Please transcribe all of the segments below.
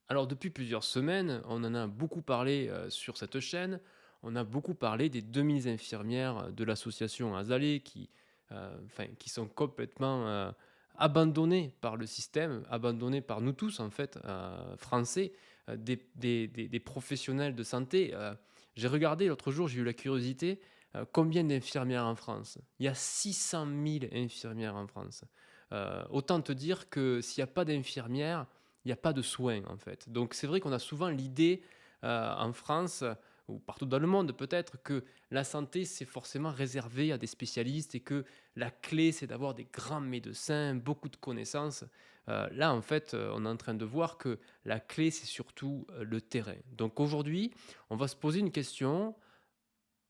Alors depuis plusieurs semaines, on en a beaucoup parlé sur cette chaîne. On a beaucoup parlé des 2000 infirmières de l'association Azalée qui sont complètement abandonnées par le système, abandonnées par nous tous en fait, français, des professionnels de santé. J'ai regardé l'autre jour, j'ai eu la curiosité, combien d'infirmières en France? Il y a 600 000 infirmières en France. Autant te dire que s'il n'y a pas d'infirmières, il y a pas de soins, en fait. Donc c'est vrai qu'on a souvent l'idée, en France, ou partout dans le monde peut-être, que la santé, c'est forcément réservé à des spécialistes et que la clé, c'est d'avoir des grands médecins, beaucoup de connaissances. Là, en fait, on est en train de voir que la clé, c'est surtout, le terrain. Donc aujourd'hui, on va se poser une question: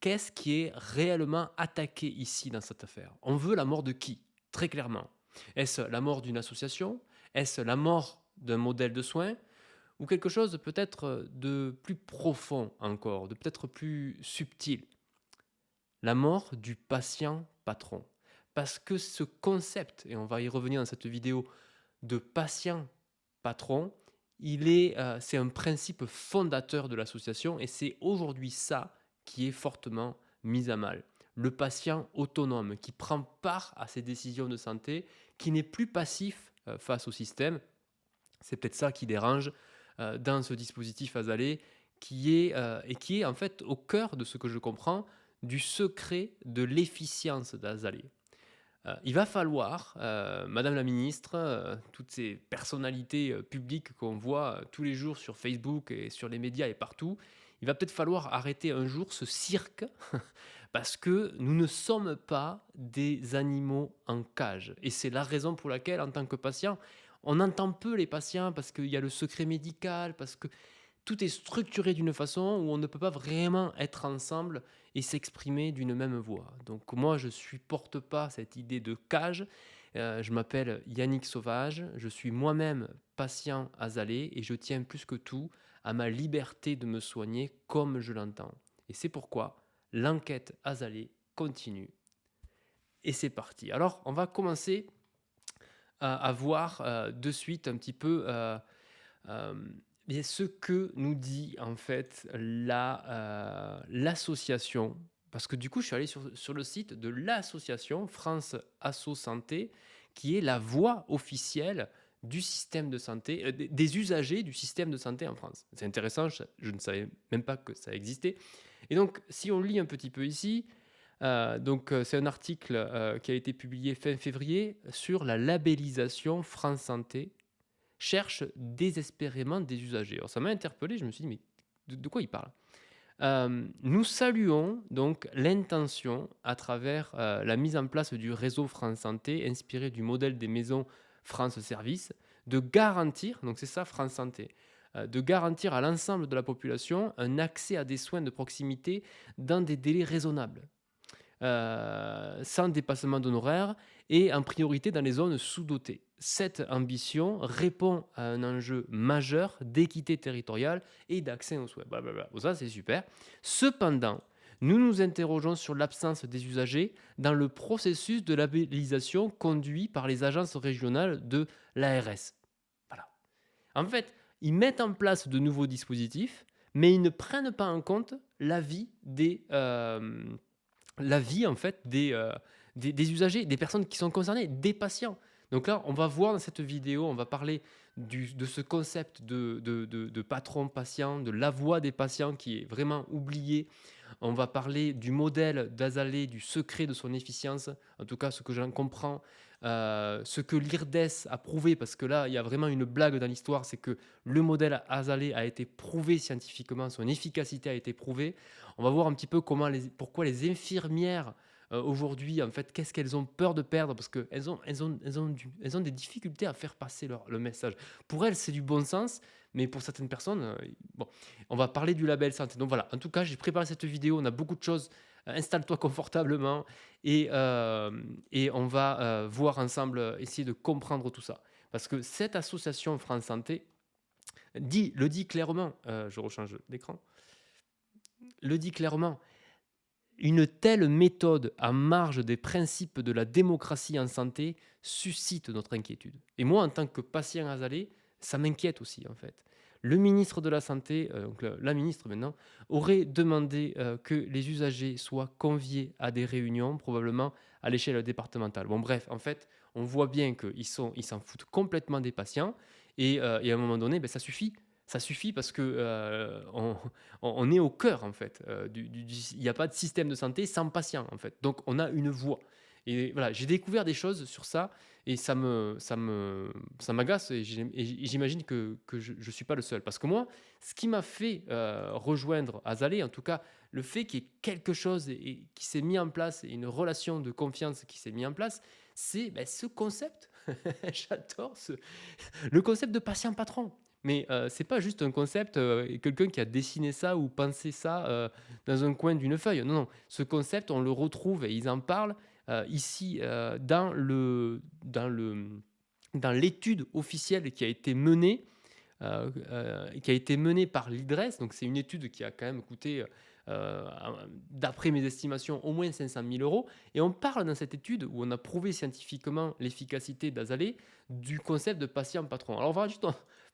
qu'est-ce qui est réellement attaqué ici dans cette affaire? On veut la mort de qui? Très clairement. Est-ce la mort d'une association? Est-ce la mort d'un modèle de soins? Ou quelque chose de peut-être de plus profond encore, de peut-être plus subtil? La mort du patient patron. Parce que ce concept, et on va y revenir dans cette vidéo, de patient patron, c'est un principe fondateur de l'association et c'est aujourd'hui ça qui est fortement mis à mal. Le patient autonome qui prend part à ses décisions de santé, qui n'est plus passif face au système. C'est peut-être ça qui dérange dans ce dispositif Azalée qui est en fait au cœur de ce que je comprends du secret de l'efficience d'Azalée. Il va falloir, madame la ministre, toutes ces personnalités, publiques qu'on voit, tous les jours sur Facebook et sur les médias et partout, il va peut-être falloir arrêter un jour ce cirque parce que nous ne sommes pas des animaux en cage et c'est la raison pour laquelle, en tant que patient, on entend peu les patients parce qu'il y a le secret médical, parce que tout est structuré d'une façon où on ne peut pas vraiment être ensemble et s'exprimer d'une même voix. Donc moi, je supporte pas cette idée de cage. Je m'appelle Yannick Sauvage, je suis moi-même patient azalée et je tiens plus que tout à ma liberté de me soigner comme je l'entends. Et c'est pourquoi l'enquête azalée continue. Et c'est parti. Alors, on va commencer à voir de suite un petit peu bien, ce que nous dit en fait l'association, parce que du coup, je suis allé sur le site de l'association France Asso Santé, qui est la voix officielle du système de santé, des usagers du système de santé en France. C'est intéressant, je ne savais même pas que ça existait. Et donc, si on lit un petit peu ici, c'est un article qui a été publié fin février sur la labellisation France Santé cherche désespérément des usagers. Alors ça m'a interpellé, je me suis dit: «Mais de quoi il parle?» Nous saluons donc l'intention à travers, la mise en place du réseau France Santé, inspiré du modèle des maisons France Service, de garantir, donc c'est ça France Santé, de garantir à l'ensemble de la population un accès à des soins de proximité dans des délais raisonnables, sans dépassement d'honoraires et en priorité dans les zones sous-dotées. Cette ambition répond à un enjeu majeur d'équité territoriale et d'accès aux soins. Blablabla. Bon, ça, c'est super. Cependant, nous nous interrogeons sur l'absence des usagers dans le processus de labellisation conduit par les agences régionales de l'ARS. Voilà. En fait, ils mettent en place de nouveaux dispositifs, mais ils ne prennent pas en compte la vie en fait des usagers, des personnes qui sont concernées, des patients. Donc là, on va voir dans cette vidéo, on va parler de ce concept de patron patient, de la voix des patients qui est vraiment oublié. On va parler du modèle d'Azalée, du secret de son efficience, en tout cas ce que j'en comprends, ce que l'IRDES a prouvé, parce que là, il y a vraiment une blague dans l'histoire, c'est que le modèle Azalée a été prouvé scientifiquement, son efficacité a été prouvée. On va voir un petit peu pourquoi les infirmières aujourd'hui, en fait, qu'est-ce qu'elles ont peur de perdre parce qu'elles ont des difficultés à faire passer le message. Pour elles, c'est du bon sens, mais pour certaines personnes, bon, on va parler du label santé. Donc voilà, en tout cas, j'ai préparé cette vidéo, on a beaucoup de choses. Installe-toi confortablement et on va voir ensemble, essayer de comprendre tout ça. Parce que cette association France Santé le dit clairement, je rechange d'écran, le dit clairement, une telle méthode en marge des principes de la démocratie en santé suscite notre inquiétude. Et moi, en tant que patient azalé, ça m'inquiète aussi, en fait. le ministre de la santé, donc la ministre maintenant, aurait demandé, que les usagers soient conviés à des réunions, probablement à l'échelle départementale. Bon bref, en fait, on voit bien ils s'en foutent complètement des patients et à un moment donné, beh, ça suffit. Ça suffit parce que, on est au cœur en fait, du il n'y a pas de système de santé sans patient en fait. Donc on a une voix et voilà, j'ai découvert des choses sur ça et ça m'agace et j'imagine que je suis pas le seul. Parce que moi, ce qui m'a fait, rejoindre Azalée, en tout cas, le fait qu'il y ait quelque chose et qui s'est mis en place et une relation de confiance qui s'est mis en place, c'est, beh, ce concept. J'adore le concept de patient patron. Mais, c'est pas juste un concept, et quelqu'un qui a dessiné ça ou pensé ça, dans un coin d'une feuille. Non, non, ce concept, on le retrouve et ils en parlent, ici, dans l'étude officielle qui a été menée par l'IDRES. Donc c'est une étude qui a quand même coûté, d'après mes estimations, au moins 500 000 euros. Et on parle dans cette étude, où on a prouvé scientifiquement l'efficacité d'Azalée, du concept de patient patron. Alors on va juste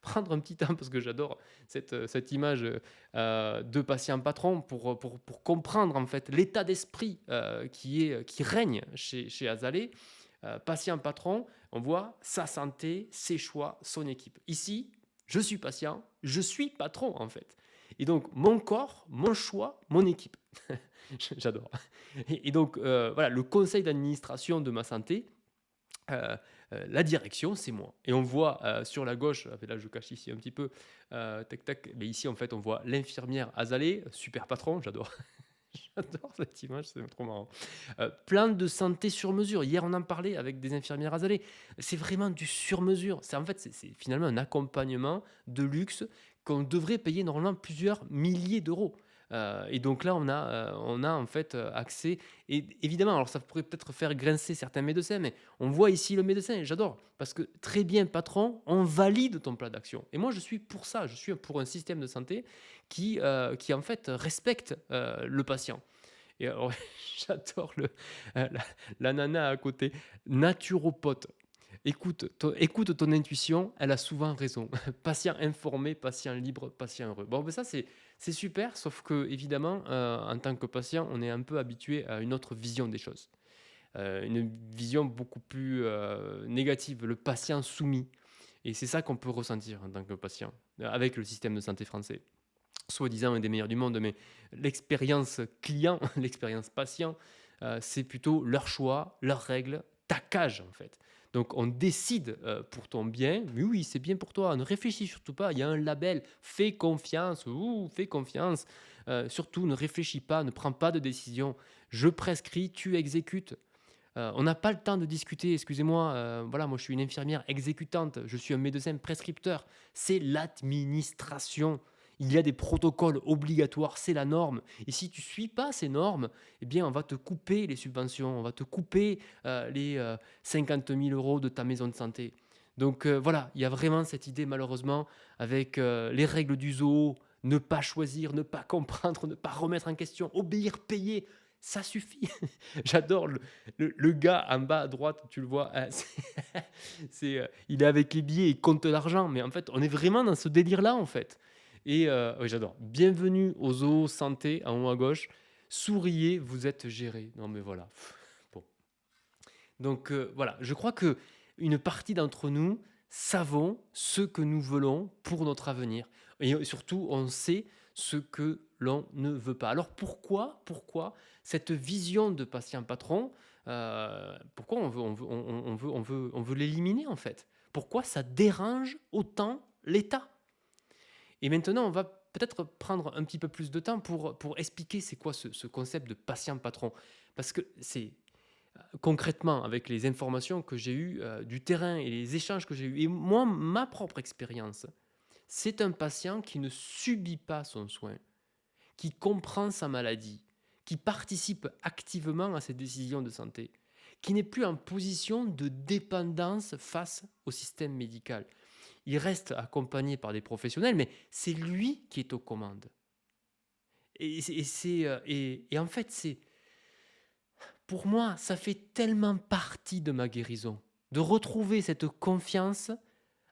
prendre un petit temps, parce que j'adore cette image de patient patron, pour comprendre en fait l'état d'esprit qui règne chez Azalée. Patient patron, on voit sa santé, ses choix, son équipe. Ici, je suis patient, je suis patron en fait. Et donc, mon corps, mon choix, mon équipe. J'adore. Et donc, voilà, le conseil d'administration de ma santé, euh, la direction, c'est moi. Et on voit sur la gauche, là je cache ici un petit peu, tac tac, mais ici en fait on voit l'infirmière Azalée, super patron, j'adore. J'adore cette image, c'est trop marrant. Plan de santé sur mesure. Hier, on en parlait avec des infirmières Azalée. C'est vraiment du sur mesure. C'est finalement un accompagnement de luxe qu'on devrait payer normalement plusieurs milliers d'euros. Et donc là, on a en fait accès. Et évidemment, alors ça pourrait peut-être faire grincer certains médecins, mais on voit ici le médecin, et j'adore, parce que très bien, patron, on valide ton plan d'action. Et moi, je suis pour ça. Je suis pour un système de santé qui en fait respecte le patient. Et alors, j'adore la nana à côté, naturopathe. Écoute ton intuition, elle a souvent raison. Patient informé, patient libre, patient heureux. Bon, ben ça, c'est super, sauf que, évidemment, en tant que patient, on est un peu habitué à une autre vision des choses. Une vision beaucoup plus négative, le patient soumis. Et c'est ça qu'on peut ressentir en tant que patient, avec le système de santé français, soi-disant un des meilleurs du monde, mais l'expérience client, l'expérience patient, c'est plutôt leur choix, leurs règles, ta cage en fait. Donc on décide pour ton bien, mais oui, c'est bien pour toi, ne réfléchis surtout pas, il y a un label, fais confiance, fais confiance. Surtout ne réfléchis pas, ne prends pas de décision, je prescris, tu exécutes. On n'a pas le temps de discuter, excusez-moi, voilà, moi je suis une infirmière exécutante, je suis un médecin prescripteur, c'est l'administration. Il y a des protocoles obligatoires, c'est la norme. Et si tu ne suis pas ces normes, eh bien, on va te couper les subventions, on va te couper les 50 000 euros de ta maison de santé. Donc voilà, il y a vraiment cette idée, malheureusement, avec les règles du zoo, ne pas choisir, ne pas comprendre, ne pas remettre en question, obéir, payer. Ça suffit. J'adore le gars en bas à droite, tu le vois, il est avec les billets, il compte l'argent, mais en fait, on est vraiment dans ce délire-là, en fait. Et ouais, j'adore. Bienvenue aux zoo santé, en haut à gauche. Souriez, vous êtes géré. Non, mais voilà. Bon. Donc voilà, je crois que une partie d'entre nous savons ce que nous voulons pour notre avenir. Et surtout, on sait ce que l'on ne veut pas. Alors pourquoi cette vision de patient patron, pourquoi on veut l'éliminer en fait? Pourquoi ça dérange autant l'État? Et maintenant, on va peut-être prendre un petit peu plus de temps pour expliquer c'est quoi ce concept de patient patron. Parce que c'est concrètement, avec les informations que j'ai eues du terrain et les échanges que j'ai eus, et moi, ma propre expérience, c'est un patient qui ne subit pas son soin, qui comprend sa maladie, qui participe activement à ses décisions de santé, qui n'est plus en position de dépendance face au système médical. Il reste accompagné par des professionnels, mais c'est lui qui est aux commandes. Et en fait, pour moi, ça fait tellement partie de ma guérison, de retrouver cette confiance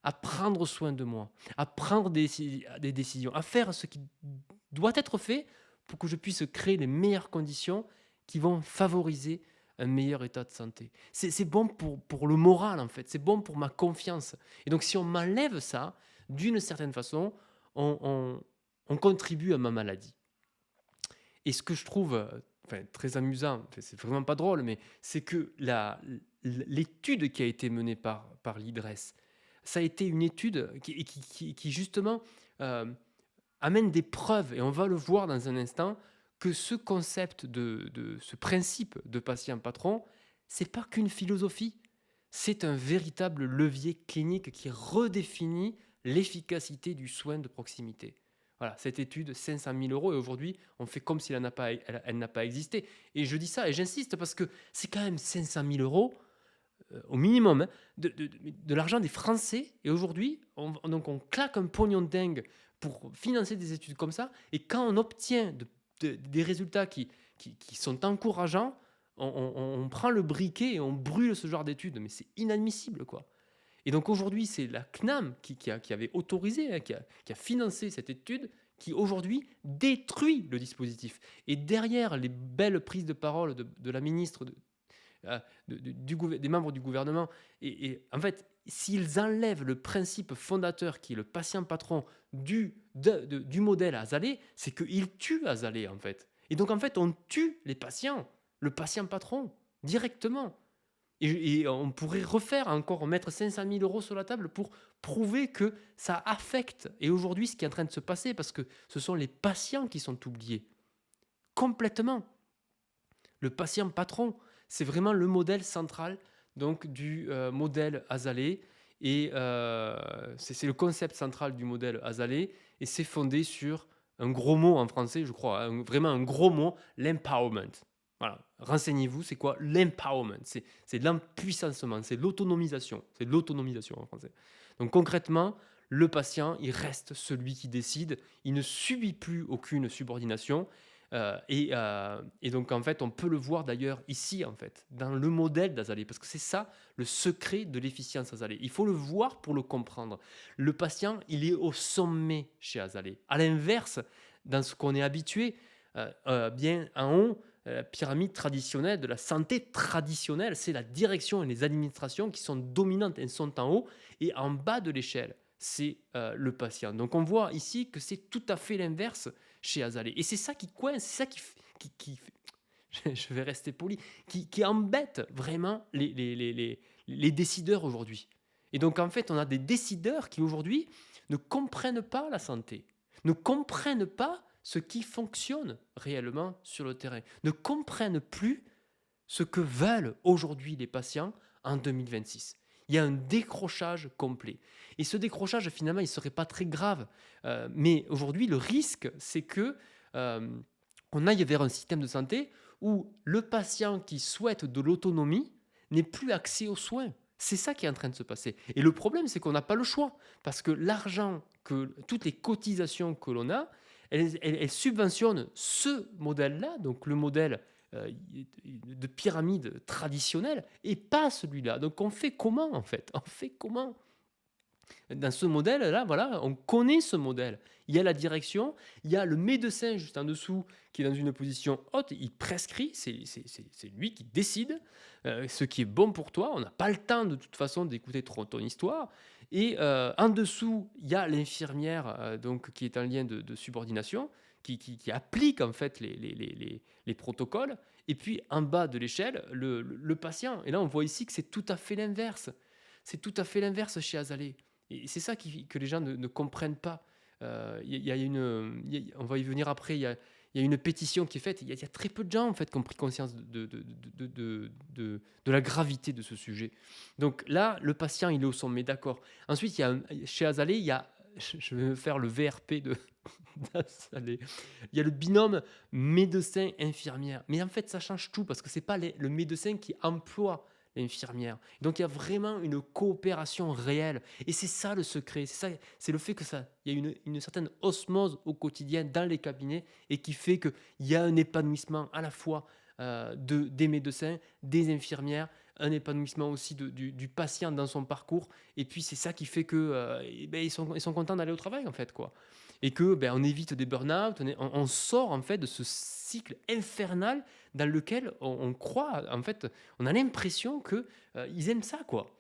à prendre soin de moi, à prendre des décisions, à faire ce qui doit être fait pour que je puisse créer les meilleures conditions qui vont favoriser un meilleur état de santé. C'est bon pour le moral, en fait, c'est bon pour ma confiance. Et donc si on m'enlève ça, d'une certaine façon, on contribue à ma maladie. Et ce que je trouve, enfin, très amusant, enfin, c'est vraiment pas drôle, mais c'est que l'étude qui a été menée par l'IDRES, ça a été une étude qui justement, heu, amène des preuves, et on va le voir dans un instant, que ce concept de ce principe de patient patron, c'est pas qu'une philosophie, c'est un véritable levier clinique qui redéfinit l'efficacité du soin de proximité. Voilà, cette étude, 500 000 euros, et aujourd'hui, on fait comme si elle n'a pas existé. Et je dis ça, et j'insiste, parce que c'est quand même 500 000 euros, au minimum, hein, de l'argent des Français. Et aujourd'hui, donc on claque un pognon de dingue pour financer des études comme ça. Et quand on obtient des résultats qui sont encourageants, on prend le briquet et on brûle ce genre d'études. Mais c'est inadmissible, quoi. Et donc aujourd'hui, c'est la CNAM qui avait autorisé, hein, qui a financé cette étude, qui aujourd'hui détruit le dispositif. Et derrière les belles prises de parole de la ministre, des membres du gouvernement, et en fait, s'ils enlèvent le principe fondateur qui est le patient patron du modèle Azalée, c'est qu'ils tuent Azalée, en fait. Et donc en fait, on tue les patients, le patient patron, directement. Et on pourrait refaire encore, mettre 500 000 euros sur la table pour prouver que ça affecte. Et aujourd'hui, ce qui est en train de se passer, parce que ce sont les patients qui sont oubliés, complètement. Le patient patron, c'est vraiment le modèle central donc du modèle Azalée. Et c'est le concept central du modèle Azalée. Et c'est fondé sur un gros mot en français, je crois, hein, vraiment un gros mot, l'empowerment. Voilà, renseignez-vous, c'est quoi l'empowerment? C'est l'empuissancement, c'est l'autonomisation. C'est l'autonomisation en français. Donc concrètement, le patient, il reste celui qui décide, il ne subit plus aucune subordination. Et donc, en fait, on peut le voir d'ailleurs ici, en fait, dans le modèle d'Azalée, parce que c'est ça le secret de l'efficience Azalée. Il faut le voir pour le comprendre. Le patient, il est au sommet chez Azalée. À l'inverse, dans ce qu'on est habitué, bien en haut, la pyramide traditionnelle de la santé traditionnelle, c'est la direction et les administrations qui sont dominantes, elles sont en haut, et en bas de l'échelle, c'est le patient. Donc on voit ici que c'est tout à fait l'inverse chez Azalée. Et c'est ça qui coince, c'est ça qui je vais rester poli, qui embête vraiment les décideurs aujourd'hui. Et donc en fait, on a des décideurs qui aujourd'hui ne comprennent pas la santé, ne comprennent pas ce qui fonctionne réellement sur le terrain, ne comprennent plus ce que veulent aujourd'hui les patients en 2026. Il y a un décrochage complet. Et ce décrochage, finalement, il ne serait pas très grave. Mais aujourd'hui, le risque, c'est que on aille vers un système de santé où le patient qui souhaite de l'autonomie n'ait plus accès aux soins. C'est ça qui est en train de se passer. Et le problème, c'est qu'on n'a pas le choix. Parce que l'argent, toutes les cotisations que l'on a, elles subventionnent ce modèle-là, donc le modèle de pyramide traditionnelle, et pas celui-là. Donc on fait comment, en fait? On fait comment? Dans ce modèle-là, voilà, on connaît ce modèle. Il y a la direction, il y a le médecin juste en dessous qui est dans une position haute, il prescrit, c'est lui qui décide ce qui est bon pour toi. On n'a pas le temps de toute façon d'écouter trop ton histoire. Et en dessous, il y a l'infirmière donc qui est un lien de subordination, qui applique en fait les protocoles. Et puis en bas de l'échelle, le patient. Et là, on voit ici que c'est tout à fait l'inverse. C'est tout à fait l'inverse chez Azalée. Et c'est ça que les gens ne comprennent pas. On va y venir après, il y a une pétition qui est faite. Il y a très peu de gens en fait, qui ont pris conscience de la gravité de ce sujet. Donc là, le patient, il est au sommet, d'accord. Ensuite, chez Azalée, je vais me faire le VRP d'Azalée. Il y a le binôme médecin-infirmière. Mais en fait, ça change tout parce que ce n'est pas le médecin qui emploie l'infirmière. Donc il y a vraiment une coopération réelle. Et c'est ça le secret. C'est le fait que il y a une certaine osmose au quotidien dans les cabinets et qui fait qu'il y a un épanouissement à la fois des médecins, des infirmières, un épanouissement aussi du patient dans son parcours et puis c'est ça qui fait que, ils sont contents d'aller au travail, en fait, quoi et que, on évite des burn-out, on sort, en fait, de ce cycle infernal dans lequel on croit, en fait, on a l'impression que, ils aiment ça, quoi.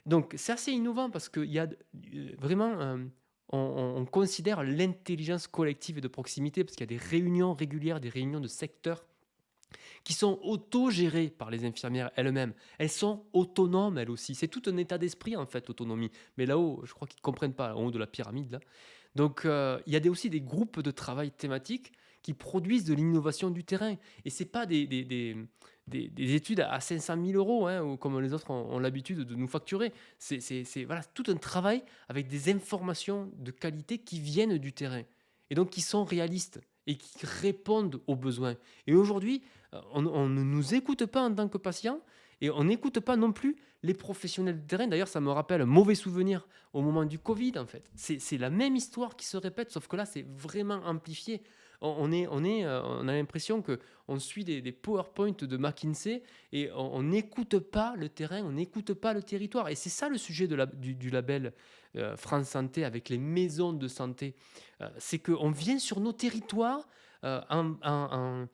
Donc c'est assez innovant parce qu'il y a vraiment, on considère l'intelligence collective et de proximité parce qu'il y a des réunions régulières, des réunions de secteur qui sont autogérées par les infirmières elles-mêmes. Elles sont autonomes elles aussi. C'est tout un état d'esprit en fait, l'autonomie. Mais là-haut, je crois qu'ils ne comprennent pas, en haut de la pyramide là. Donc il y a aussi des groupes de travail thématiques qui produisent de l'innovation du terrain. Et ce n'est pas des études à 500 000 euros, hein, ou comme les autres ont l'habitude de nous facturer. Voilà, tout un travail avec des informations de qualité qui viennent du terrain. Et donc qui sont réalistes et qui répondent aux besoins. Et aujourd'hui, on ne nous écoute pas en tant que patient et on n'écoute pas non plus les professionnels de terrain. D'ailleurs, ça me rappelle un mauvais souvenir au moment du Covid, en fait. C'est la même histoire qui se répète, sauf que là, c'est vraiment amplifié. On a l'impression qu'on suit des PowerPoint de McKinsey et on n'écoute pas le terrain, on n'écoute pas le territoire. Et c'est ça le sujet du label France Santé avec les maisons de santé. C'est qu'on vient sur nos territoires en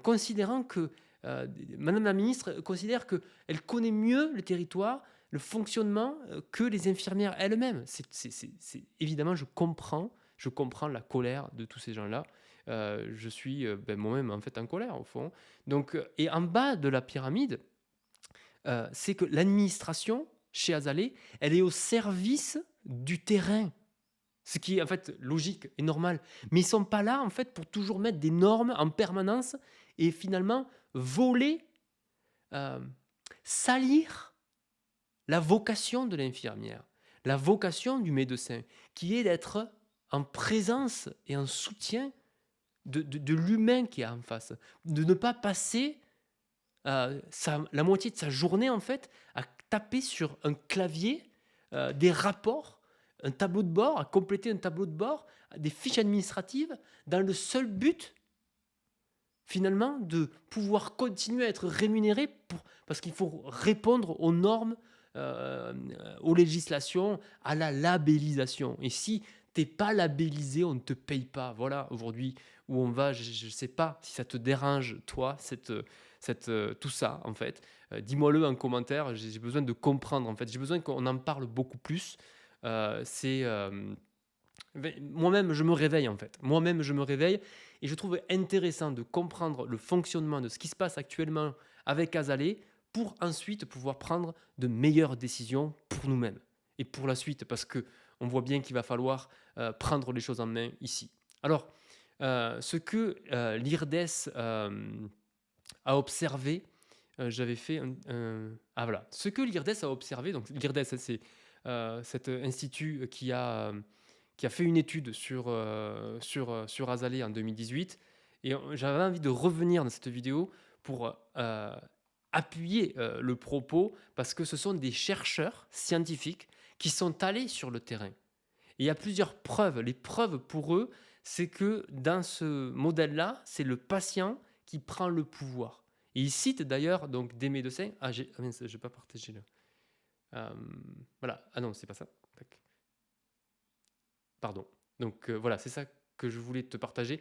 considérant que Madame la ministre considère qu'elle connaît mieux le territoire, le fonctionnement que les infirmières elles-mêmes. Évidemment, je comprends la colère de tous ces gens-là. Je suis moi-même en fait en colère au fond. Donc, et en bas de la pyramide, c'est que l'administration chez Azalea, elle est au service du terrain. Ce qui est en fait logique et normal. Mais ils ne sont pas là en fait pour toujours mettre des normes en permanence et finalement voler, euh, salir la vocation de l'infirmière, la vocation du médecin, qui est d'être en présence et en soutien de l'humain qui est en face. De ne pas passer la moitié de sa journée en fait à taper sur un clavier des rapports, un tableau de bord, à compléter un tableau de bord, des fiches administratives, dans le seul but finalement de pouvoir continuer à être rémunéré parce qu'il faut répondre aux normes, aux législations, à la labellisation. Et si tu n'es pas labellisé, on ne te paye pas. Voilà aujourd'hui où on va. Je ne sais pas si ça te dérange, toi, tout ça, en fait. Dis-moi-le en commentaire. J'ai besoin de comprendre, en fait. J'ai besoin qu'on en parle beaucoup plus. Moi-même, je me réveille, en fait. Moi-même, je me réveille et je trouve intéressant de comprendre le fonctionnement de ce qui se passe actuellement avec Azalea pour ensuite pouvoir prendre de meilleures décisions pour nous-mêmes et pour la suite, parce qu'on voit bien qu'il va falloir prendre les choses en main ici. Alors, ce que l'IRDES a observé, j'avais fait ah voilà, ce que l'IRDES a observé, donc l'IRDES, c'est cet institut qui a fait une étude sur Azalea en 2018. Et j'avais envie de revenir dans cette vidéo pour appuyer le propos, parce que ce sont des chercheurs scientifiques qui sont allés sur le terrain. Et il y a plusieurs preuves. Les preuves pour eux, c'est que dans ce modèle-là, c'est le patient qui prend le pouvoir. Et ils citent d'ailleurs donc, des médecins. Je n'ai pas partagé là. Voilà. Ah non, c'est pas ça. Tac. Pardon. Donc voilà, c'est ça que je voulais te partager.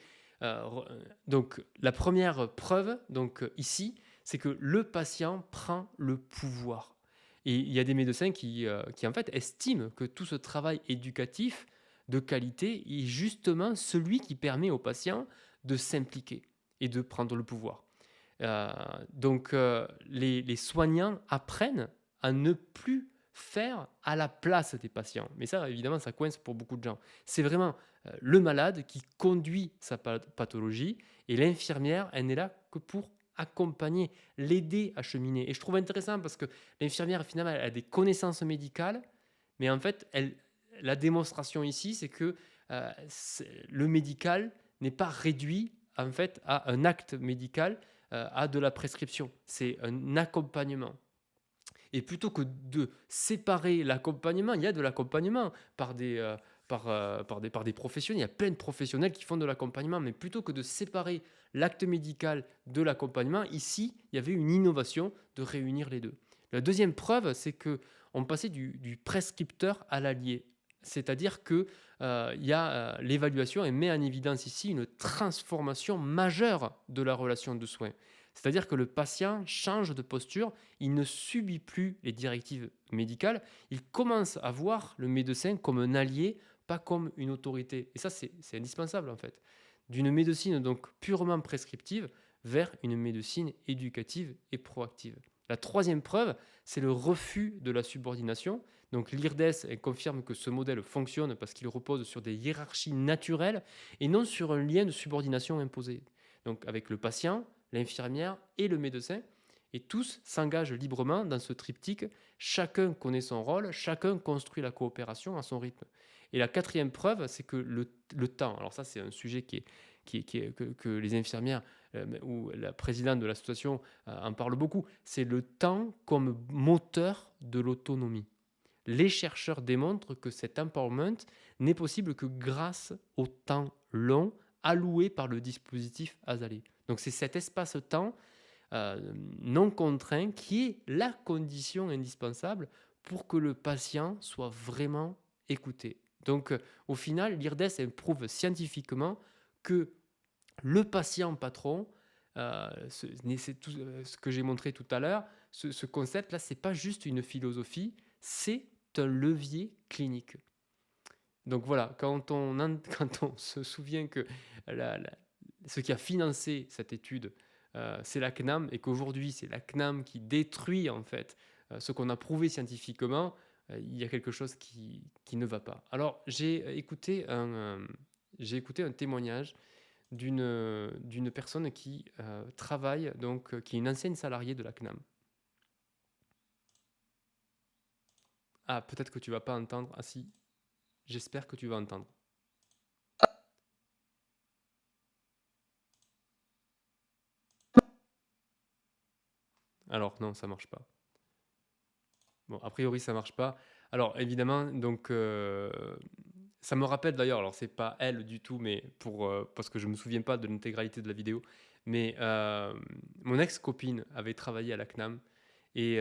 Donc la première preuve, donc ici, c'est que le patient prend le pouvoir. Et il y a des médecins qui en fait estiment que tout ce travail éducatif de qualité est justement celui qui permet au patient de s'impliquer et de prendre le pouvoir. Donc les soignants apprennent à ne plus faire à la place des patients. Mais ça, évidemment, ça coince pour beaucoup de gens. C'est vraiment le malade qui conduit sa pathologie et l'infirmière, elle n'est là que pour accompagner, l'aider à cheminer. Et je trouve intéressant parce que l'infirmière, finalement, elle a des connaissances médicales, mais en fait, la démonstration ici, c'est que le médical n'est pas réduit en fait à un acte médical, à de la prescription. C'est un accompagnement. Et plutôt que de séparer l'accompagnement, il y a de l'accompagnement par des professionnels. Il y a plein de professionnels qui font de l'accompagnement. Mais plutôt que de séparer l'acte médical de l'accompagnement, ici, il y avait une innovation de réunir les deux. La deuxième preuve, c'est qu'on passait du prescripteur à l'allié. C'est-à-dire que, il y a, l'évaluation et met en évidence ici une transformation majeure de la relation de soins. C'est-à-dire que le patient change de posture, il ne subit plus les directives médicales, il commence à voir le médecin comme un allié, pas comme une autorité. Et ça, c'est indispensable en fait. D'une médecine donc purement prescriptive vers une médecine éducative et proactive. La troisième preuve, c'est le refus de la subordination. Donc l'IRDES confirme que ce modèle fonctionne parce qu'il repose sur des hiérarchies naturelles et non sur un lien de subordination imposé. Donc avec le patient, l'infirmière et le médecin, et tous s'engagent librement dans ce triptyque. Chacun connaît son rôle, chacun construit la coopération à son rythme. Et la quatrième preuve, c'est que le temps, alors ça c'est un sujet que les infirmières ou la présidente de l'association en parle beaucoup, c'est le temps comme moteur de l'autonomie. Les chercheurs démontrent que cet empowerment n'est possible que grâce au temps long alloué par le dispositif Azalea. Donc c'est cet espace-temps non contraint qui est la condition indispensable pour que le patient soit vraiment écouté. Donc au final, l'IRDES prouve scientifiquement que le patient patron, c'est tout ce que j'ai montré tout à l'heure, ce concept-là, c'est pas juste une philosophie, c'est un levier clinique. Donc voilà, quand on se souvient que ce qui a financé cette étude, c'est la CNAM, et qu'aujourd'hui c'est la CNAM qui détruit en fait ce qu'on a prouvé scientifiquement, il y a quelque chose qui ne va pas. Alors j'ai écouté un témoignage d'une personne qui travaille, donc qui est une ancienne salariée de la CNAM. Ah, peut-être que tu vas pas entendre. Ah si, j'espère que tu vas entendre. Alors non, ça marche pas. Bon, a priori, ça marche pas. Alors évidemment, donc ça me rappelle d'ailleurs, alors c'est pas elle du tout, mais parce que je me souviens pas de l'intégralité de la vidéo, mais mon ex-copine avait travaillé à la CNAM et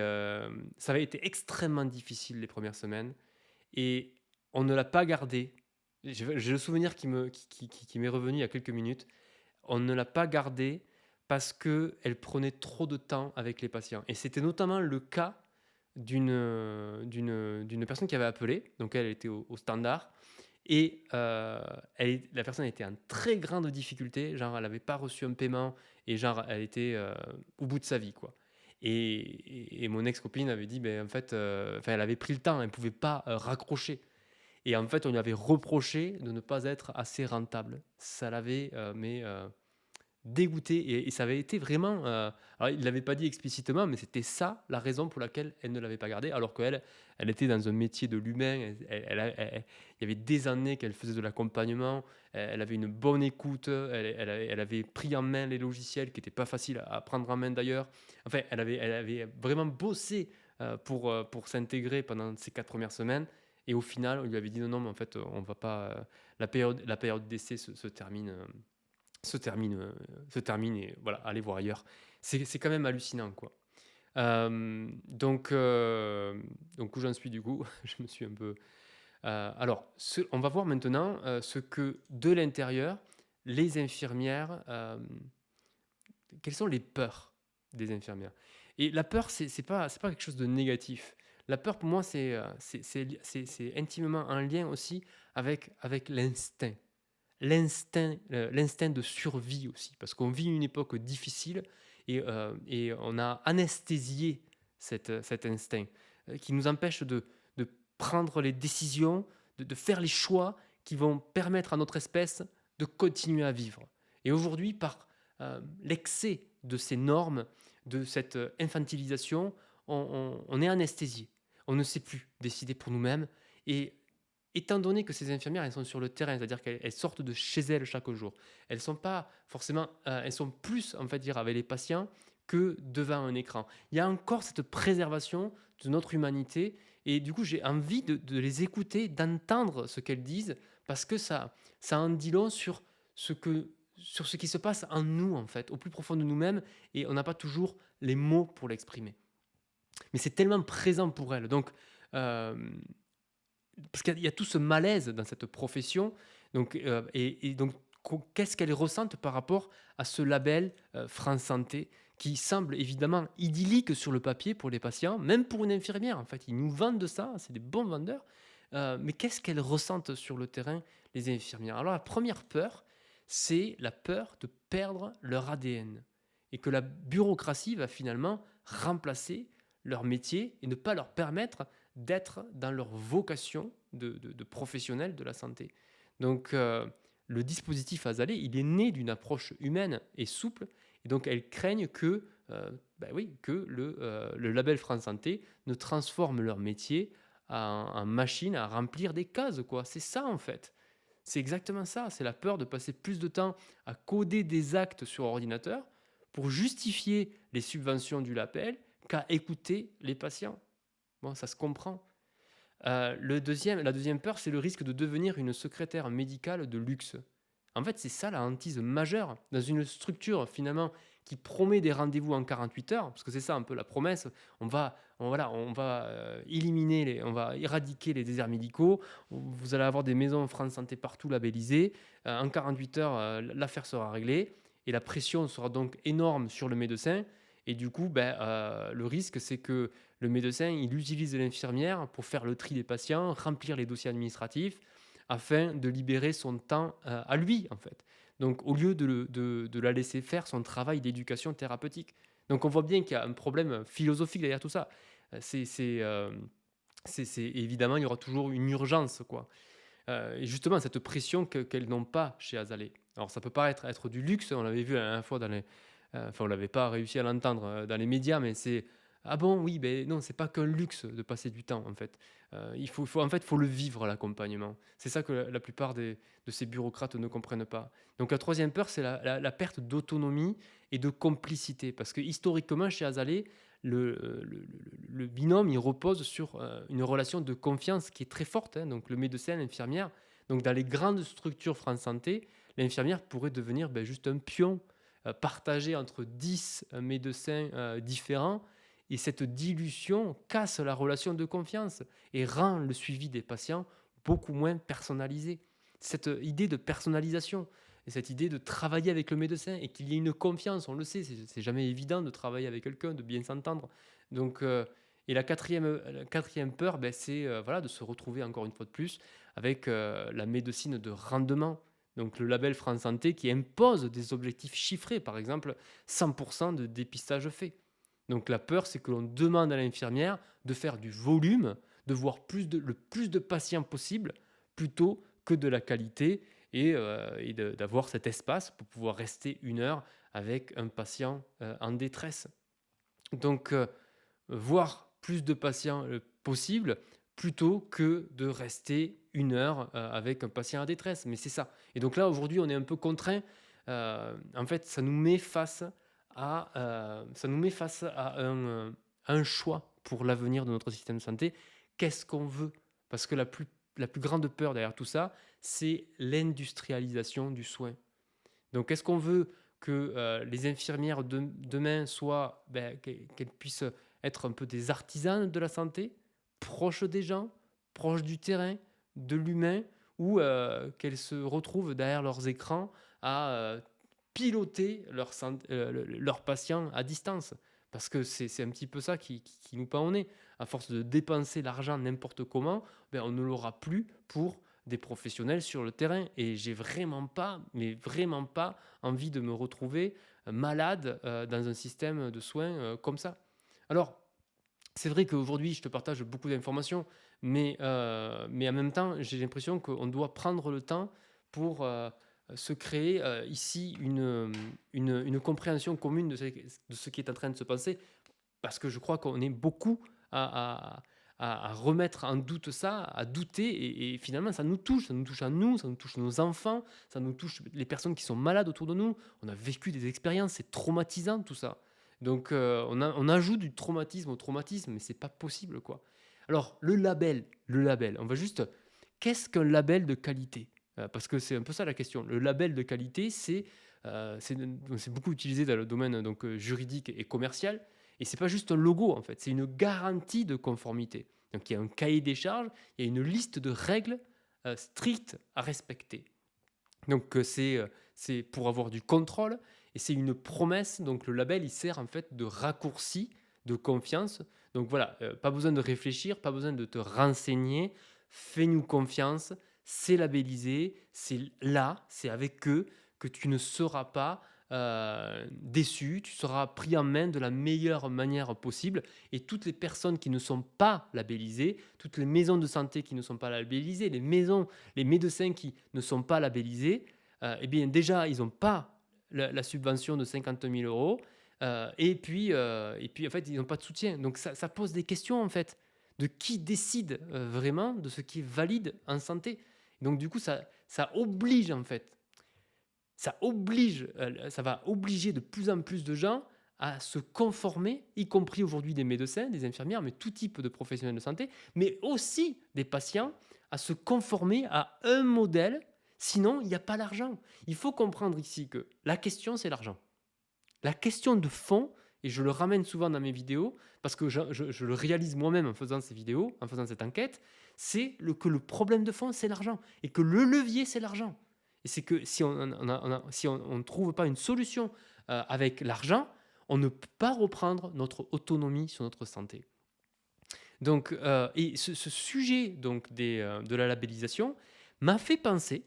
ça avait été extrêmement difficile les premières semaines et on ne l'a pas gardée. J'ai le souvenir qui m'est revenu il y a quelques minutes. On ne l'a pas gardée parce qu'elle prenait trop de temps avec les patients. Et c'était notamment le cas d'une personne qui avait appelé, donc elle était au standard, et la personne était en très grande difficulté, genre elle n'avait pas reçu un paiement, et genre elle était au bout de sa vie, quoi. Et mon ex-copine avait dit, ben, en fait, elle avait pris le temps, elle ne pouvait pas raccrocher. Et en fait, on lui avait reproché de ne pas être assez rentable. Ça l'avait dégoûté et ça avait été vraiment. Alors, il ne l'avait pas dit explicitement, mais c'était ça la raison pour laquelle elle ne l'avait pas gardé, alors qu'elle, elle était dans un métier de l'humain. Il y avait des années qu'elle faisait de l'accompagnement. Elle avait une bonne écoute. Elle avait pris en main les logiciels qui n'étaient pas faciles à prendre en main d'ailleurs. Enfin, elle avait vraiment bossé pour s'intégrer pendant ces 4 premières semaines. Et au final, on lui avait dit non, non, mais en fait, on va pas. La période d'essai se termine. Se termine et voilà, allez voir ailleurs. C'est quand même hallucinant, quoi. Donc où j'en suis du coup, je me suis un peu. Alors, on va voir maintenant ce que de l'intérieur, les infirmières, quelles sont les peurs des infirmières. Et la peur, c'est pas quelque chose de négatif. La peur, pour moi, c'est intimement en lien aussi avec l'instinct. L'instinct de survie aussi, parce qu'on vit une époque difficile et on a anesthésié cet instinct qui nous empêche de prendre les décisions, de faire les choix qui vont permettre à notre espèce de continuer à vivre. Et aujourd'hui, par l'excès de ces normes, de cette infantilisation, on est anesthésié. On ne sait plus décider pour nous-mêmes et étant donné que ces infirmières, elles sont sur le terrain, c'est-à-dire qu'elles sortent de chez elles chaque jour, elles sont pas forcément, elles sont plus, en fait, dire avec les patients que devant un écran. Il y a encore cette préservation de notre humanité et du coup, j'ai envie de les écouter, d'entendre ce qu'elles disent parce que ça en dit long sur ce qui se passe en nous, en fait, au plus profond de nous-mêmes et on n'a pas toujours les mots pour l'exprimer. Mais c'est tellement présent pour elles. Donc, hem, parce qu'il y a tout ce malaise dans cette profession, donc donc qu'est-ce qu'elles ressentent par rapport à ce label, France Santé, qui semble évidemment idyllique sur le papier pour les patients, même pour une infirmière, en fait. Ils nous vendent ça, c'est des bons vendeurs, mais qu'est-ce qu'elles ressentent sur le terrain, les infirmières? Alors la première peur, c'est la peur de perdre leur ADN et que la bureaucratie va finalement remplacer leur métier et ne pas leur permettre d'être dans leur vocation de professionnels de la santé. Donc, le dispositif Azalée, il est né d'une approche humaine et souple, et donc elles craignent que, oui, que le label France Santé ne transforme leur métier en machine à remplir des cases, quoi. C'est ça, en fait. C'est exactement ça, c'est la peur de passer plus de temps à coder des actes sur ordinateur pour justifier les subventions du label qu'à écouter les patients. Bon, ça se comprend. La deuxième peur, c'est le risque de devenir une secrétaire médicale de luxe. En fait, c'est ça la hantise majeure dans une structure finalement qui promet des rendez-vous en 48 heures, parce que c'est ça un peu la promesse. On va éradiquer les déserts médicaux. Vous allez avoir des maisons France Santé partout labellisées. En 48 heures, l'affaire sera réglée et la pression sera donc énorme sur le médecin. Et du coup, le risque, c'est que le médecin, il utilise l'infirmière pour faire le tri des patients, remplir les dossiers administratifs, afin de libérer son temps à lui, en fait. Donc, au lieu de la laisser faire son travail d'éducation thérapeutique. Donc, on voit bien qu'il y a un problème philosophique derrière tout ça. Évidemment, il y aura toujours une urgence, quoi. Et justement, cette pression qu'elles n'ont pas chez Azalée. Alors, ça peut paraître être du luxe, on l'avait vu la dernière fois dans les. Enfin, on l'avait pas réussi à l'entendre dans les médias, mais c'est. Ah bon, oui, ben non, c'est pas qu'un luxe de passer du temps, en fait. En fait, faut le vivre, l'accompagnement. C'est ça que la plupart de ces bureaucrates ne comprennent pas. Donc, la troisième peur, c'est la perte d'autonomie et de complicité. Parce que historiquement, chez Azalée, le binôme, il repose sur une relation de confiance qui est très forte, hein, donc le médecin, l'infirmière. Donc dans les grandes structures France Santé, l'infirmière pourrait devenir juste un pion partagé entre 10 médecins différents. Et cette dilution casse la relation de confiance et rend le suivi des patients beaucoup moins personnalisé. Cette idée de personnalisation, et cette idée de travailler avec le médecin et qu'il y ait une confiance, on le sait, c'est jamais évident de travailler avec quelqu'un, de bien s'entendre. Donc, et la quatrième peur, c'est voilà, de se retrouver encore une fois de plus avec la médecine de rendement. Donc le label France Santé qui impose des objectifs chiffrés, par exemple 100% de dépistage fait. Donc la peur, c'est que l'on demande à l'infirmière de faire du volume, de voir le plus de patients possible, plutôt que de la qualité et d'avoir cet espace pour pouvoir rester 1 heure avec un patient en détresse. Donc, voir plus de patients possible plutôt que de rester 1 heure avec un patient en détresse. Mais c'est ça. Et donc là, aujourd'hui, on est un peu contraint. En fait, ça nous met face à un choix pour l'avenir de notre système de santé. Qu'est-ce qu'on veut? Parce que la plus grande peur derrière tout ça, c'est l'industrialisation du soin. Donc, est-ce qu'on veut que les infirmières demain soient, qu'elles puissent être un peu des artisans de la santé, proches des gens, proches du terrain, de l'humain, ou qu'elles se retrouvent derrière leurs écrans à piloter leurs patients à distance? Parce que c'est un petit peu ça qui nous pend au nez. À force de dépenser l'argent n'importe comment, on ne l'aura plus pour des professionnels sur le terrain. Et j'ai vraiment pas, mais vraiment pas envie de me retrouver malade dans un système de soins comme ça. Alors, c'est vrai qu'aujourd'hui, je te partage beaucoup d'informations, mais en même temps, j'ai l'impression qu'on doit prendre le temps pour se créer ici une compréhension commune de ce qui est en train de se passer, parce que je crois qu'on est beaucoup à remettre en doute ça, à douter, et finalement, ça nous touche à nous, ça nous touche nos enfants, ça nous touche les personnes qui sont malades autour de nous. On a vécu des expériences, c'est traumatisant tout ça. Donc, on ajoute du traumatisme au traumatisme, mais c'est pas possible, quoi. Alors, le label, on va juste. Qu'est-ce qu'un label de qualité? Parce que c'est un peu ça la question. Le label de qualité, c'est beaucoup utilisé dans le domaine donc, juridique et commercial. Et c'est pas juste un logo, en fait, c'est une garantie de conformité. Donc il y a un cahier des charges, il y a une liste de règles strictes à respecter. Donc c'est pour avoir du contrôle et c'est une promesse. Donc le label, il sert en fait de raccourci de confiance. Donc voilà, pas besoin de réfléchir, pas besoin de te renseigner. Fais-nous confiance, c'est labellisé, c'est là, c'est avec eux que tu ne seras pas déçu, tu seras pris en main de la meilleure manière possible. Et toutes les personnes qui ne sont pas labellisées, toutes les maisons de santé qui ne sont pas labellisées, les médecins qui ne sont pas labellisés, eh bien déjà, ils n'ont pas la subvention de 50 000 euros. Et puis, en fait, ils n'ont pas de soutien. Donc, ça pose des questions, en fait, de qui décide vraiment de ce qui est valide en santé. Donc, du coup, ça oblige, en fait, ça va obliger de plus en plus de gens à se conformer, y compris aujourd'hui des médecins, des infirmières, mais tout type de professionnels de santé, mais aussi des patients, à se conformer à un modèle, sinon il n'y a pas d'argent. Il faut comprendre ici que la question, c'est l'argent. La question de fond, et je le ramène souvent dans mes vidéos, parce que je le réalise moi-même en faisant ces vidéos, en faisant cette enquête, c'est que le problème de fond, c'est l'argent, et que le levier, c'est l'argent. Et c'est que si on ne trouve pas une solution avec l'argent, on ne peut pas reprendre notre autonomie sur notre santé. Donc, et ce sujet donc, de la labellisation m'a fait penser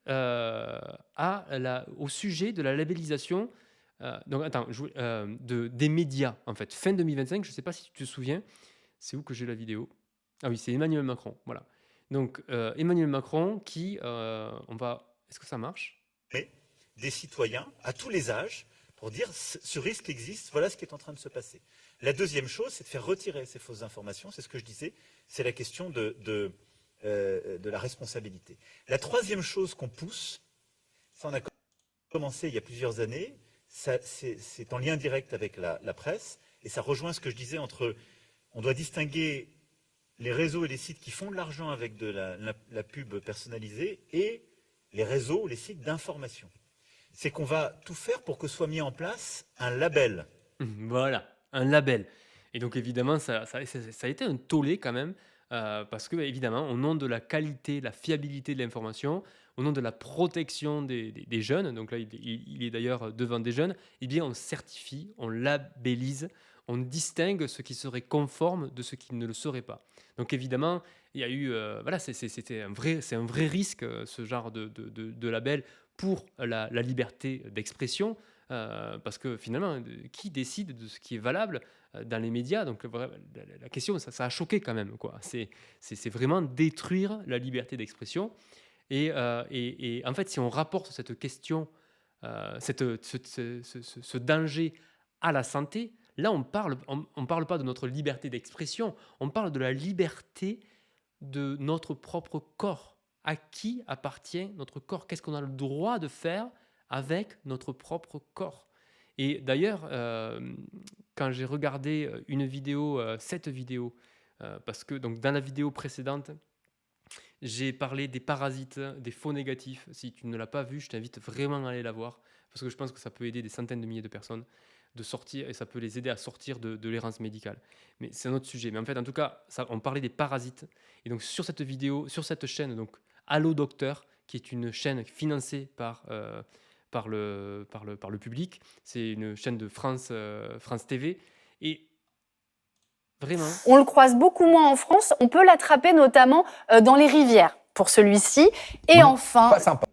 au sujet de la labellisation. Donc, attends, des médias, en fait. Fin 2025, je ne sais pas si tu te souviens, c'est où que j'ai la vidéo? Ah oui, c'est Emmanuel Macron, voilà. Donc, Emmanuel Macron qui, est-ce que ça marche? Des citoyens à tous les âges pour dire ce risque existe, voilà ce qui est en train de se passer. La deuxième chose, c'est de faire retirer ces fausses informations, c'est ce que je disais, c'est la question de la responsabilité. La troisième chose qu'on pousse, ça on a commencé il y a plusieurs années, c'est en lien direct avec la presse, et ça rejoint ce que je disais entre, on doit distinguer les réseaux et les sites qui font de l'argent avec de la pub personnalisée et les réseaux, les sites d'information. C'est qu'on va tout faire pour que soit mis en place un label. Voilà, un label. Et donc évidemment, ça a été un tollé quand même, parce que évidemment, au nom de la qualité, la fiabilité de l'information, au nom de la protection des jeunes, donc là il est d'ailleurs devant des jeunes, eh bien on certifie, on labellise, on distingue ce qui serait conforme de ce qui ne le serait pas. Donc évidemment, il y a eu, voilà, c'est un vrai risque, ce genre de label pour la liberté d'expression. Parce que finalement, qui décide de ce qui est valable dans les médias? Donc la question, ça a choqué quand même, quoi. C'est vraiment détruire la liberté d'expression. Et en fait, si on rapporte cette question, ce danger à la santé, là, on parle pas de notre liberté d'expression, on parle de la liberté de notre propre corps. À qui appartient notre corps? Qu'est-ce qu'on a le droit de faire avec notre propre corps? Et d'ailleurs, quand j'ai regardé une vidéo, cette vidéo, parce que donc dans la vidéo précédente, j'ai parlé des parasites, des faux négatifs. Si tu ne l'as pas vu, je t'invite vraiment à aller la voir, parce que je pense que ça peut aider des centaines de milliers de personnes de sortir, et ça peut les aider à sortir de l'errance médicale. Mais c'est un autre sujet. Mais en fait, en tout cas, on parlait des parasites. Et donc sur cette vidéo, sur cette chaîne, donc Allo Docteur, qui est une chaîne financée par le public, c'est une chaîne de France TV. Et vraiment, on le croise beaucoup moins en France. On peut l'attraper notamment dans les rivières pour celui-ci. Et enfin, Pas sympa.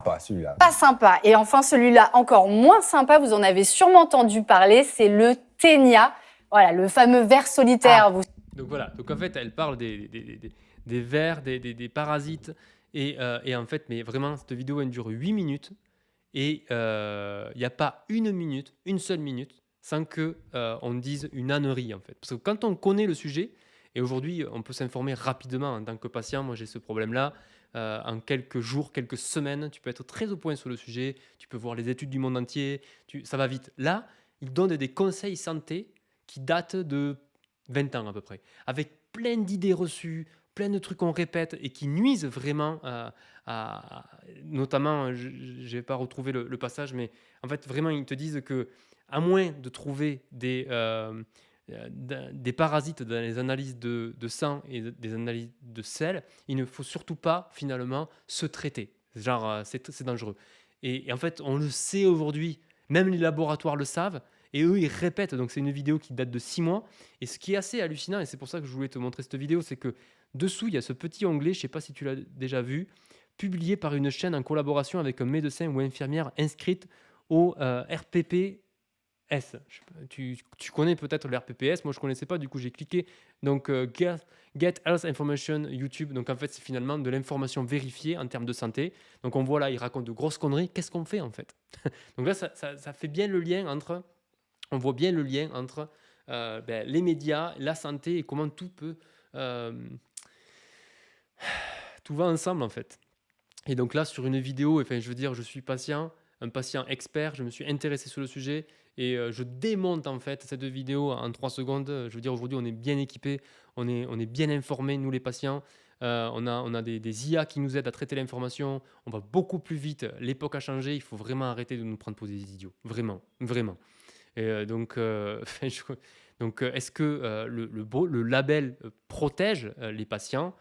Pas celui-là. pas sympa. Et enfin, celui-là encore moins sympa, vous en avez sûrement entendu parler, c'est le ténia. Voilà, le fameux ver solitaire. Donc voilà, donc en fait, elle parle des vers, des parasites. Et en fait, mais vraiment, cette vidéo, elle dure 8 minutes. Et il n'y a pas une seule minute, sans que on dise une ânerie, en fait. Parce que quand on connaît le sujet, et aujourd'hui, on peut s'informer rapidement en tant que patient. Moi, j'ai ce problème-là. En quelques jours, quelques semaines, tu peux être très au point sur le sujet. Tu peux voir les études du monde entier. Ça va vite. Là, ils donnent des conseils santé qui datent de 20 ans à peu près, avec plein d'idées reçues, plein de trucs qu'on répète et qui nuisent vraiment notamment, je vais pas retrouver le passage, mais en fait, vraiment, ils te disent que à moins de trouver des parasites dans les analyses de sang et des analyses de sel, il ne faut surtout pas, finalement, se traiter. Genre, c'est dangereux. Et en fait, on le sait aujourd'hui, même les laboratoires le savent, et eux, ils répètent. Donc, c'est une vidéo qui date de 6 mois. Et ce qui est assez hallucinant, et c'est pour ça que je voulais te montrer cette vidéo, c'est que dessous, il y a ce petit onglet, je ne sais pas si tu l'as déjà vu, publié par une chaîne en collaboration avec un médecin ou infirmière inscrite au RPPS. Tu connais peut-être le RPPS, moi je ne connaissais pas, du coup j'ai cliqué. Donc Get Health Information YouTube. Donc en fait, c'est finalement de l'information vérifiée en termes de santé. Donc on voit là, il raconte de grosses conneries. Qu'est-ce qu'on fait en fait? Donc là, ça fait bien le lien entre. On voit bien le lien entre les médias, la santé et comment tout peut. Tout va ensemble en fait. Et donc là, sur une vidéo, enfin, je veux dire, je suis patient, un patient expert, je me suis intéressé sur le sujet et je démonte en fait cette vidéo en 3 secondes. Je veux dire, aujourd'hui, on est bien équipé, on est bien informés, nous les patients. On a des IA qui nous aident à traiter l'information. On va beaucoup plus vite. L'époque a changé. Il faut vraiment arrêter de nous prendre pour des idiots. Vraiment, vraiment. Et est-ce que le label protège les patients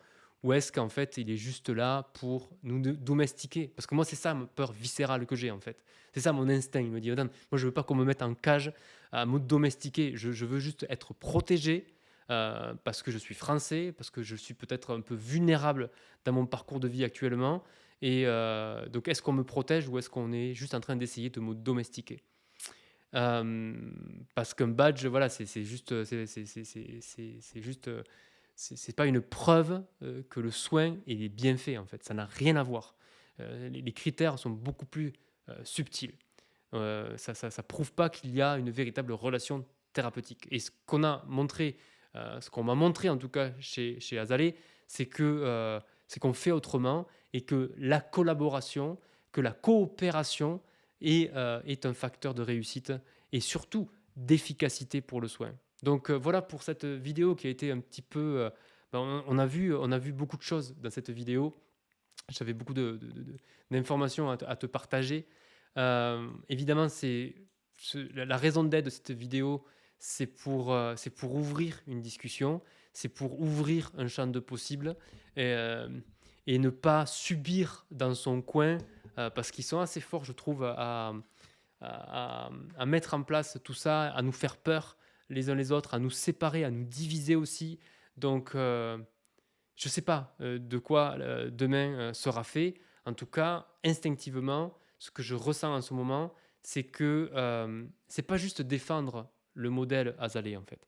ou est-ce qu'en fait, il est juste là pour nous domestiquer? Parce que moi, c'est ça ma peur viscérale que j'ai, en fait. C'est ça mon instinct. Il me dit, Adam, moi, je veux pas qu'on me mette en cage à me domestiquer. Je veux juste être protégé parce que je suis français, parce que je suis peut-être un peu vulnérable dans mon parcours de vie actuellement. Et donc, est-ce qu'on me protège ou est-ce qu'on est juste en train d'essayer de me domestiquer? Parce qu'un badge, voilà, c'est juste, c'est juste, c'est pas une preuve que le soin est bien fait en fait. Ça n'a rien à voir. Les critères sont beaucoup plus subtils. Ça prouve pas qu'il y a une véritable relation thérapeutique. Et ce qu'on a montré, ce qu'on m'a montré en tout cas chez Azalea, c'est qu'on fait autrement et que la collaboration, que la coopération est un facteur de réussite et surtout d'efficacité pour le soin. Donc voilà pour cette vidéo qui a été un petit peu... on a vu beaucoup de choses dans cette vidéo. J'avais beaucoup d'informations à te partager. Évidemment, la raison d'être de cette vidéo, c'est pour ouvrir une discussion, c'est pour ouvrir un champ de possibles et ne pas subir dans son coin, parce qu'ils sont assez forts, je trouve, à mettre en place tout ça, à nous faire peur les uns les autres, à nous séparer, à nous diviser aussi. Donc, je ne sais pas de quoi demain sera fait. En tout cas, instinctivement, ce que je ressens en ce moment, c'est que c'est pas juste défendre le modèle Azalea, en fait,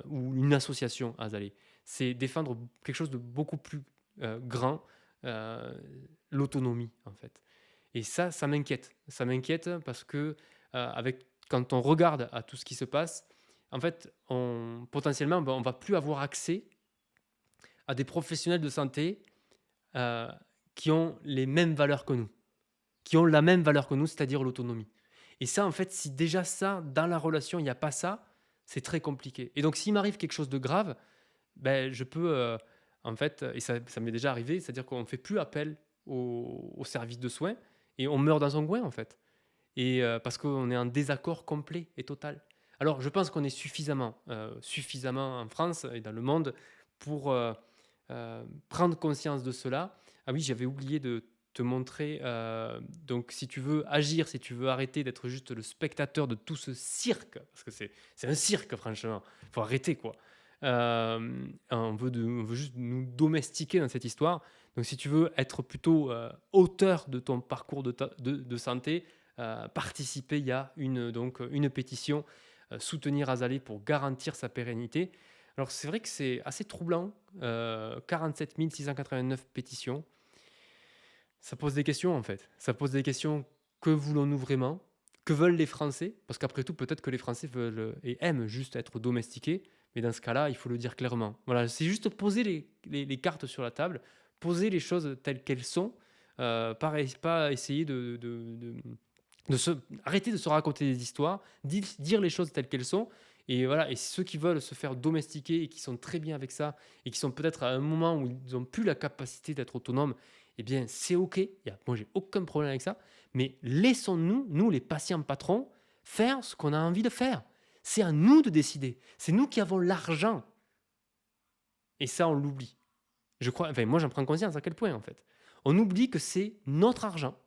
ou une association Azalea. C'est défendre quelque chose de beaucoup plus grand, l'autonomie, en fait. Et ça m'inquiète. Ça m'inquiète parce que quand on regarde à tout ce qui se passe, en fait, potentiellement, on ne va plus avoir accès à des professionnels de santé qui ont les mêmes valeurs que nous, qui ont la même valeur que nous, c'est-à-dire l'autonomie. Et ça, en fait, si déjà ça, dans la relation, il n'y a pas ça, c'est très compliqué. Et donc, s'il m'arrive quelque chose de grave, je peux, en fait, et ça m'est déjà arrivé, c'est-à-dire qu'on ne fait plus appel au service de soins et on meurt dans son coin, en fait. Et parce qu'on est en désaccord complet et total. Alors, je pense qu'on est suffisamment en France et dans le monde pour prendre conscience de cela. Ah oui, j'avais oublié de te montrer. Donc, si tu veux agir, si tu veux arrêter d'être juste le spectateur de tout ce cirque, parce que c'est un cirque, franchement, il faut arrêter, quoi. On veut juste nous domestiquer dans cette histoire. Donc, si tu veux être plutôt auteur de ton parcours de santé, participer, il y a une pétition, soutenir Azalea pour garantir sa pérennité. Alors, c'est vrai que c'est assez troublant, 47 689 pétitions. Ça pose des questions, en fait. Ça pose des questions. Que voulons-nous vraiment? Que veulent les Français? Parce qu'après tout, peut-être que les Français veulent et aiment juste être domestiqués. Mais dans ce cas-là, il faut le dire clairement. Voilà, c'est juste poser les cartes sur la table, poser les choses telles qu'elles sont, pas essayer arrêter de se raconter des histoires, dire les choses telles qu'elles sont, Et voilà, et ceux qui veulent se faire domestiquer et qui sont très bien avec ça et qui sont peut-être à un moment où ils n'ont plus la capacité d'être autonomes, eh bien, c'est OK. Moi, j'ai aucun problème avec ça. Mais laissons-nous, nous, les patients patrons, faire ce qu'on a envie de faire. C'est à nous de décider. C'est nous qui avons l'argent. Et ça, on l'oublie. Moi, j'en prends conscience à quel point, en fait. On oublie que c'est notre argent.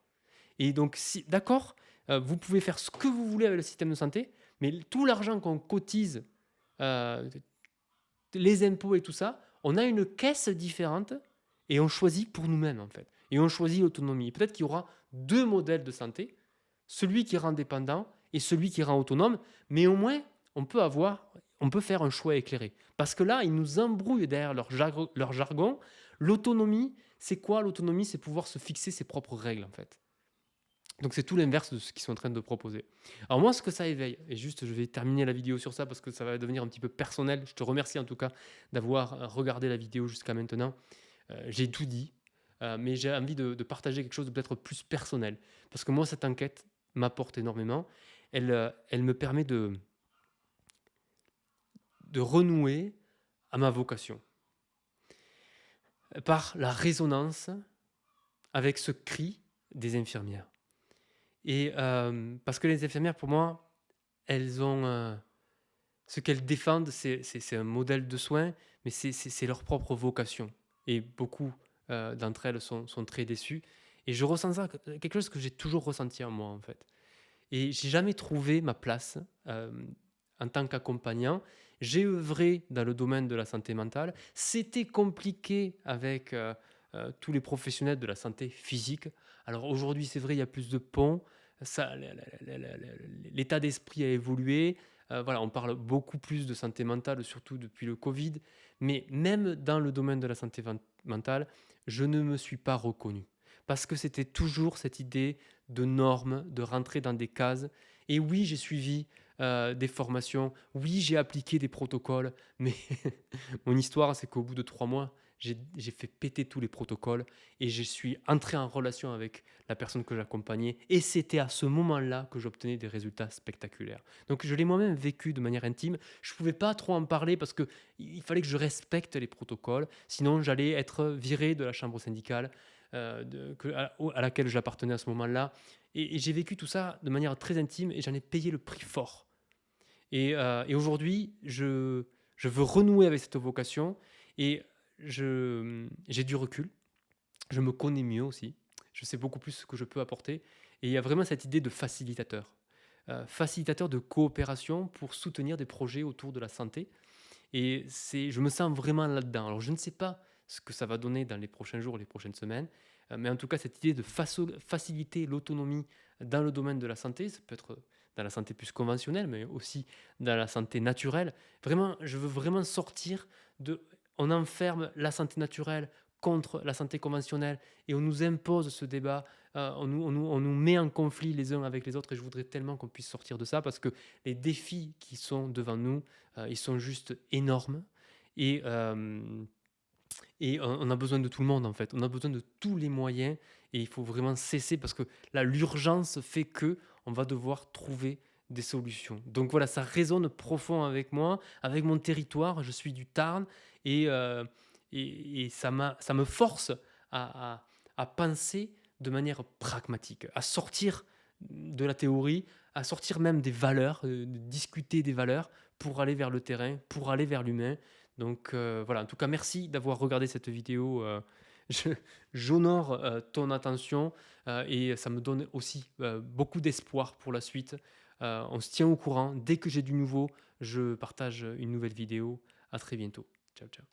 Et donc, d'accord, vous pouvez faire ce que vous voulez avec le système de santé, mais tout l'argent qu'on cotise, les impôts et tout ça, on a une caisse différente et on choisit pour nous-mêmes, en fait. Et on choisit l'autonomie. Peut-être qu'il y aura 2 modèles de santé, celui qui rend dépendant et celui qui rend autonome, mais au moins, on peut faire un choix éclairé. Parce que là, ils nous embrouillent derrière leur jargon. L'autonomie, c'est quoi? L'autonomie, c'est pouvoir se fixer ses propres règles, en fait. Donc c'est tout l'inverse de ce qu'ils sont en train de proposer. Alors moi, ce que ça éveille, et juste je vais terminer la vidéo sur ça parce que ça va devenir un petit peu personnel. Je te remercie en tout cas d'avoir regardé la vidéo jusqu'à maintenant. J'ai tout dit, mais j'ai envie de partager quelque chose de peut-être plus personnel. Parce que moi, cette enquête m'apporte énormément. Elle me permet de renouer à ma vocation. Par la résonance avec ce cri des infirmières. Et parce que les infirmières, pour moi, elles ont ce qu'elles défendent, c'est un modèle de soins, mais c'est leur propre vocation. Et beaucoup d'entre elles sont très déçues. Et je ressens ça, quelque chose que j'ai toujours ressenti en moi, en fait. Et j'ai jamais trouvé ma place en tant qu'accompagnant. J'ai œuvré dans le domaine de la santé mentale. C'était compliqué avec tous les professionnels de la santé physique. Alors aujourd'hui, c'est vrai, il y a plus de ponts. L'état d'esprit a évolué. Voilà, on parle beaucoup plus de santé mentale, surtout depuis le Covid. Mais même dans le domaine de la santé mentale, je ne me suis pas reconnu. Parce que c'était toujours cette idée de normes, de rentrer dans des cases. Et oui, j'ai suivi des formations. Oui, j'ai appliqué des protocoles. Mais mon histoire, c'est qu'au bout de 3 mois, j'ai fait péter tous les protocoles et je suis entré en relation avec la personne que j'accompagnais. Et c'était à ce moment-là que j'obtenais des résultats spectaculaires. Donc je l'ai moi-même vécu de manière intime. Je ne pouvais pas trop en parler parce qu'il fallait que je respecte les protocoles. Sinon, j'allais être viré de la chambre syndicale à laquelle j'appartenais à ce moment-là. Et j'ai vécu tout ça de manière très intime et j'en ai payé le prix fort. Et aujourd'hui, je veux renouer avec cette vocation et j'ai du recul. Je me connais mieux aussi. Je sais beaucoup plus ce que je peux apporter. Et il y a vraiment cette idée de facilitateur. Facilitateur de coopération pour soutenir des projets autour de la santé. Et je me sens vraiment là-dedans. Alors je ne sais pas ce que ça va donner dans les prochains jours, les prochaines semaines. Mais en tout cas, cette idée de faciliter l'autonomie dans le domaine de la santé, ça peut être dans la santé plus conventionnelle, mais aussi dans la santé naturelle. Vraiment, je veux vraiment sortir de... On enferme la santé naturelle contre la santé conventionnelle et on nous impose ce débat, on nous met en conflit les uns avec les autres et je voudrais tellement qu'on puisse sortir de ça parce que les défis qui sont devant nous, ils sont juste énormes et on a besoin de tout le monde en fait, on a besoin de tous les moyens et il faut vraiment cesser parce que là l'urgence fait que on va devoir trouver des solutions. Donc voilà, ça résonne profond avec moi, avec mon territoire, je suis du Tarn et ça me force à penser de manière pragmatique, à sortir de la théorie, à sortir même des valeurs, de discuter des valeurs pour aller vers le terrain, pour aller vers l'humain. Donc voilà, en tout cas, merci d'avoir regardé cette vidéo. J'honore ton attention et ça me donne aussi beaucoup d'espoir pour la suite. On se tient au courant. Dès que j'ai du nouveau, je partage une nouvelle vidéo. À très bientôt. Ciao, ciao.